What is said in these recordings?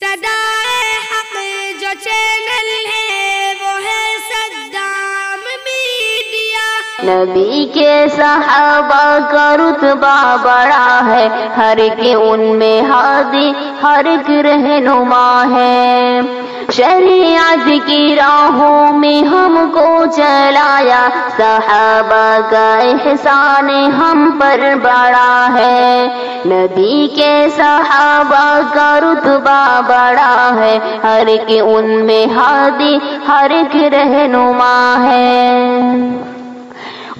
صدائے حق جو چینل ہے وہ ہے صدام میڈیا۔ نبی کے صحابہ کا رتبہ بڑا ہے، ہر ایک ان میں ہادی، ہر ایک رہنما ہے۔ شریعت کی راہوں میں ہم کو چلایا، صحابہ کا احسان ہم پر بڑا ہے۔ نبی کے صحابہ کا رتبہ بڑا ہے، ہر ایک ان میں ہادی، ہر ایک رہنما ہے۔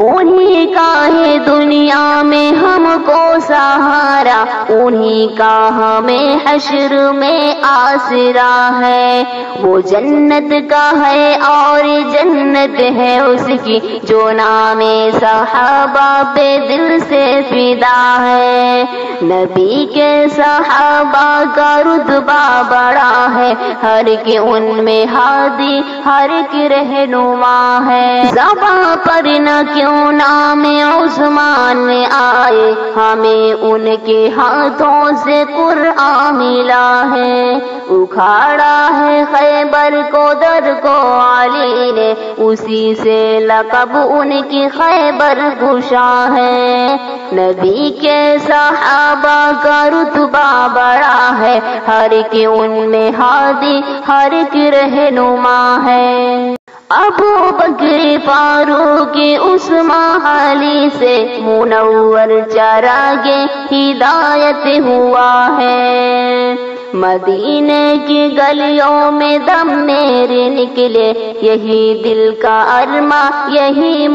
انہی کا ہے دنیا میں ہم کو سہارا، انہی کا ہمیں حشر میں آسرا ہے۔ وہ جنت کا ہے اور جنت ہے اس کی، جو نام صحابہ پہ دل سے فدا ہے۔ نبی کے صحابہ کا رتبہ بڑا ہے، ہر ایک ان میں ہادی، ہر ایک رہنما ہے۔ زباں پر نہ کیوں نام عثمان آئے، ہمیں ان کے ہاتھوں سے قرآن ملا ہے۔ اکھاڑا ہے خیبر کو در کو علی نے، اسی سے لقب ان کی خیبر گشا ہے۔ نبی کے صحابہ کا رتبہ بڑا ہے، ہر ایک ان میں ہادی، ہر ایک رہنما ہے۔ ابو بکر فاروق عثمان علی سے منور چراغ ہدایت ہوا ہے۔ مدینے کی گلیوں میں دم میرے نکلے، یہی دل کا ارماں، یہی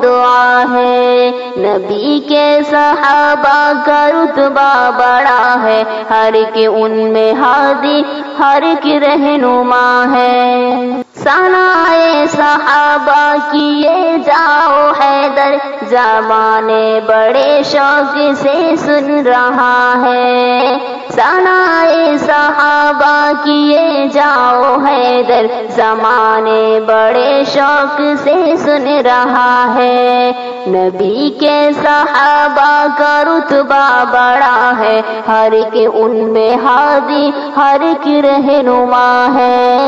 دعا ہے۔ نبی کے صحابہ کا رتبہ بڑا ہے، ہر ایک ان میں ہادی، ہر ایک رہنما ہے۔ ثنائے صحابہ کیے جاؤ حیدر، زمانے بڑے شوق سے سن رہا ہے۔ ثنائے صحابہ کیے جاؤ حیدر، زمانے بڑے شوق سے سن رہا ہے۔ نبی کے صحابہ کا رتبہ بڑا ہے، ہر ایک ان میں ہادی، ہر ایک رہنما ہے۔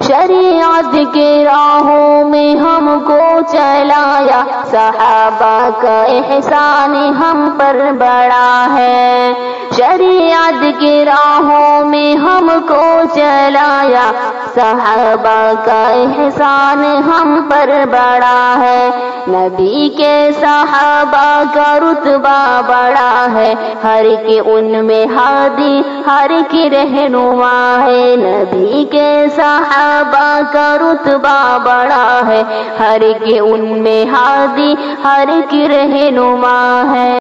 شریعت کے راہوں میں ہم کو چلایا، صحابہ کا احسان ہم پر بڑا ہے۔ شریعت کے راہوں میں ہم کو چلایا، صحابہ کا احسان ہم پر بڑا ہے۔ نبی کے صحابہ کا رتبہ بڑا ہے، ہر ایک ان میں ہادی، ہر ایک رہنما ہے۔ نبی کے صحابہ کا رتبہ بڑا ہے، ہر ایک ان میں ہادی، ہر ایک رہنما ہے۔